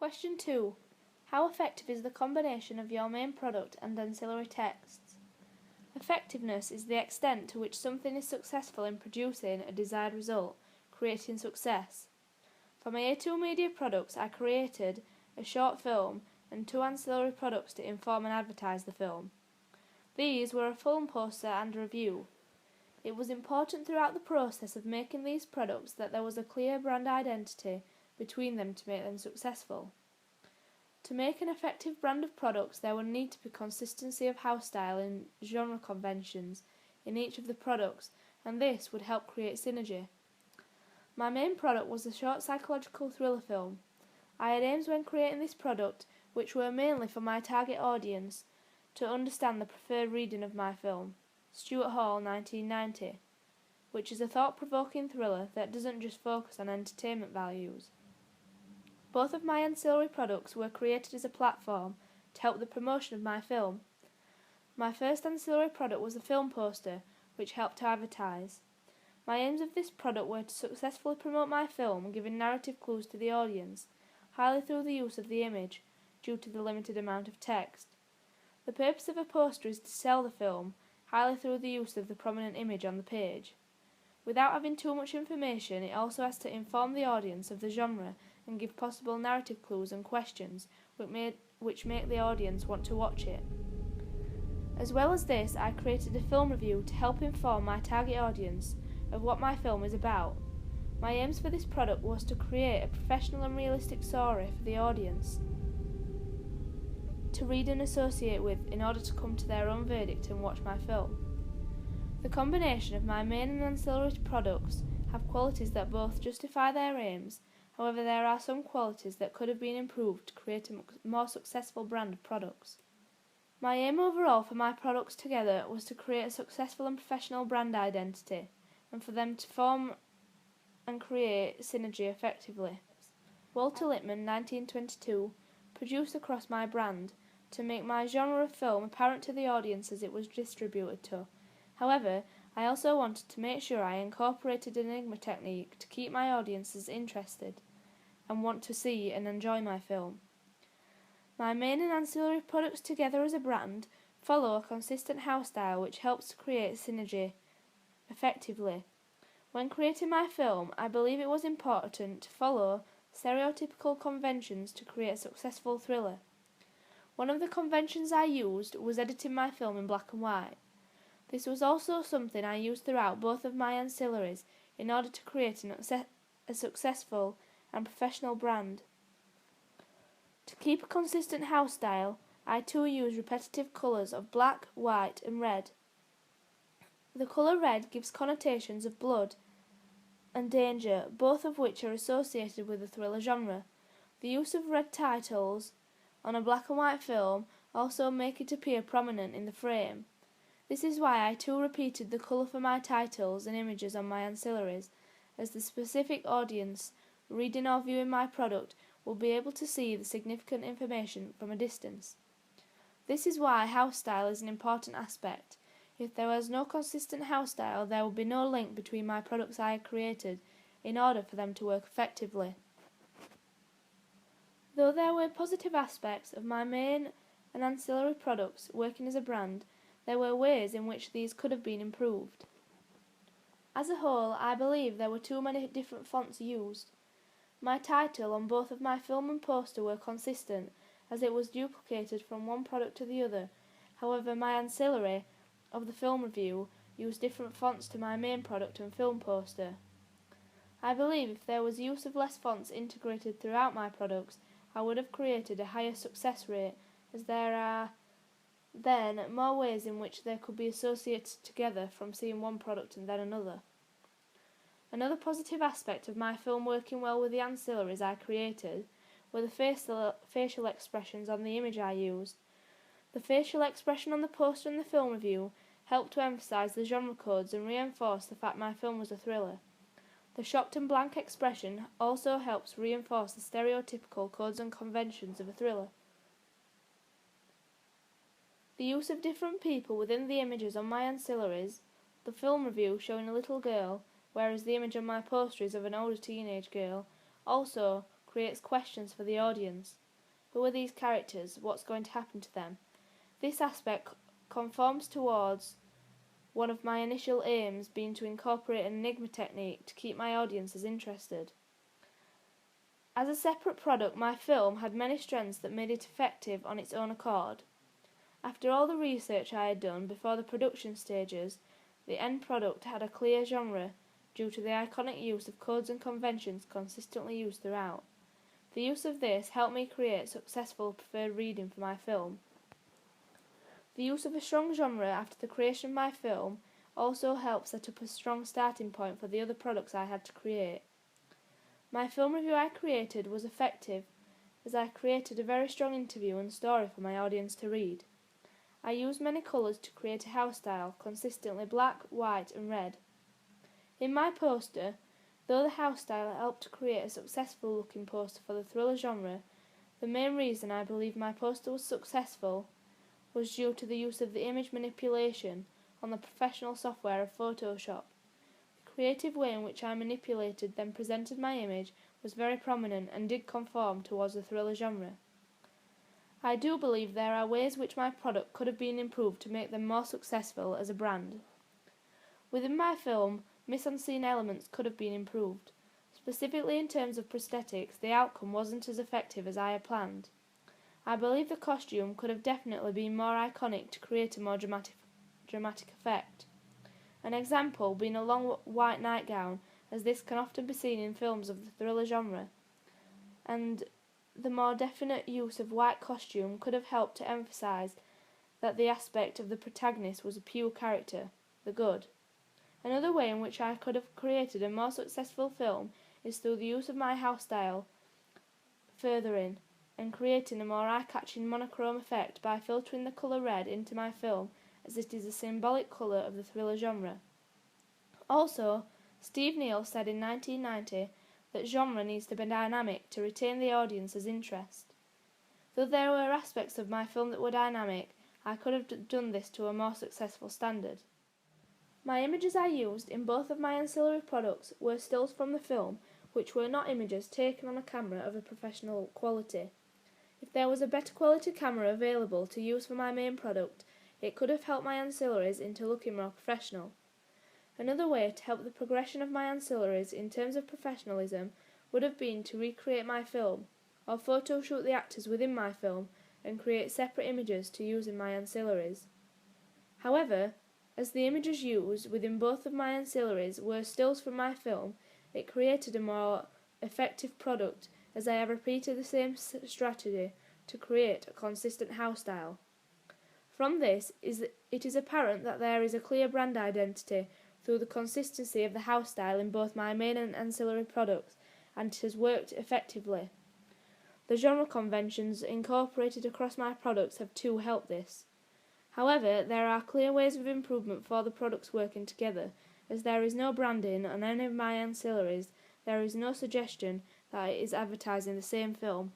Question 2. How effective is the combination of your main product and ancillary texts? Effectiveness is the extent to which something is successful in producing a desired result, creating success. For my A2 Media products, I created a short film and 2 ancillary products to inform and advertise the film. These were a film poster and a review. It was important throughout the process of making these products that there was a clear brand identity between them to make them successful. To make an effective brand of products, there would need to be consistency of house style and genre conventions in each of the products, and this would help create synergy. My main product was a short psychological thriller film. I had aims when creating this product, which were mainly for my target audience, to understand the preferred reading of my film, Stuart Hall 1990, which is a thought-provoking thriller that doesn't just focus on entertainment values. Both of my ancillary products were created as a platform to help the promotion of my film. My first ancillary product was a film poster, which helped to advertise. My aims of this product were to successfully promote my film, giving narrative clues to the audience, highly through the use of the image, due to the limited amount of text. The purpose of a poster is to sell the film, highly through the use of the prominent image on the page. Without having too much information, it also has to inform the audience of the genre and give possible narrative clues and questions which make the audience want to watch it. As well as this, I created a film review to help inform my target audience of what my film is about. My aims for this product was to create a professional and realistic story for the audience to read and associate with in order to come to their own verdict and watch my film. The combination of my main and ancillary products have qualities that both justify their aims. However, there are some qualities that could have been improved to create a more successful brand of products. My aim overall for my products together was to create a successful and professional brand identity, and for them to form and create synergy effectively. Walter Lippmann, 1922, produced across my brand to make my genre of film apparent to the audiences it was distributed to. However, I also wanted to make sure I incorporated an enigma technique to keep my audiences interested and want to see and enjoy my film. My main and ancillary products together as a brand follow a consistent house style which helps to create synergy effectively. When creating my film, I believe it was important to follow stereotypical conventions to create a successful thriller. One of the conventions I used was editing my film in black and white. This was also something I used throughout both of my ancillaries in order to create a successful and professional brand. To keep a consistent house style, I too use repetitive colours of black, white and red. The colour red gives connotations of blood and danger, both of which are associated with the thriller genre. The use of red titles on a black and white film also make it appear prominent in the frame. This is why I too repeated the colour for my titles and images on my ancillaries, as the specific audience reading or viewing my product will be able to see the significant information from a distance. This is why house style is an important aspect. If there was no consistent house style, there would be no link between my products I had created in order for them to work effectively. Though there were positive aspects of my main and ancillary products working as a brand, there were ways in which these could have been improved. As a whole, I believe there were too many different fonts used. My title on both of my film and poster were consistent, as it was duplicated from one product to the other. However, my ancillary of the film review used different fonts to my main product and film poster. I believe if there was use of less fonts integrated throughout my products, I would have created a higher success rate, as there are then more ways in which they could be associated together from seeing one product and then another. Another positive aspect of my film working well with the ancillaries I created were the facial expressions on the image I used. The facial expression on the poster and the film review helped to emphasise the genre codes and reinforce the fact my film was a thriller. The shocked and blank expression also helps reinforce the stereotypical codes and conventions of a thriller. The use of different people within the images on my ancillaries, the film review showing a little girl, whereas the image on my poster is of an older teenage girl, also creates questions for the audience. Who are these characters? What's going to happen to them? This aspect conforms towards one of my initial aims being to incorporate an enigma technique to keep my audiences interested. As a separate product, my film had many strengths that made it effective on its own accord. After all the research I had done before the production stages, the end product had a clear genre due to the iconic use of codes and conventions consistently used throughout. The use of this helped me create successful preferred reading for my film. The use of a strong genre after the creation of my film also helped set up a strong starting point for the other products I had to create. My film review I created was effective as I created a very strong interview and story for my audience to read. I used many colours to create a house style, consistently black, white and red. In my poster, though the house style helped to create a successful looking poster for the thriller genre, the main reason I believe my poster was successful was due to the use of the image manipulation on the professional software of Photoshop. The creative way in which I manipulated then presented my image was very prominent and did conform towards the thriller genre. I do believe there are ways which my product could have been improved to make them more successful as a brand. Within my film, mise-en-scene elements could have been improved. Specifically in terms of prosthetics, the outcome wasn't as effective as I had planned. I believe the costume could have definitely been more iconic to create a more dramatic effect. An example being a long white nightgown, as this can often be seen in films of the thriller genre, and the more definite use of white costume could have helped to emphasise that the aspect of the protagonist was a pure character, the good. Another way in which I could have created a more successful film is through the use of my house style furthering and creating a more eye-catching monochrome effect by filtering the colour red into my film, as it is a symbolic colour of the thriller genre. Also, Steve Neill said in 1990 that genre needs to be dynamic to retain the audience's interest. Though there were aspects of my film that were dynamic, I could have done this to a more successful standard. My images I used in both of my ancillary products were stills from the film, which were not images taken on a camera of a professional quality. If there was a better quality camera available to use for my main product, it could have helped my ancillaries into looking more professional. Another way to help the progression of my ancillaries in terms of professionalism would have been to recreate my film, or photoshoot the actors within my film and create separate images to use in my ancillaries. However, as the images used within both of my ancillaries were stills from my film, it created a more effective product, as I have repeated the same strategy to create a consistent house style. From this, it is apparent that there is a clear brand identity through the consistency of the house style in both my main and ancillary products, and it has worked effectively. The genre conventions incorporated across my products have too helped this. However, there are clear ways of improvement for the products working together, as there is no branding on any of my ancillaries. There is no suggestion that it is advertising the same film.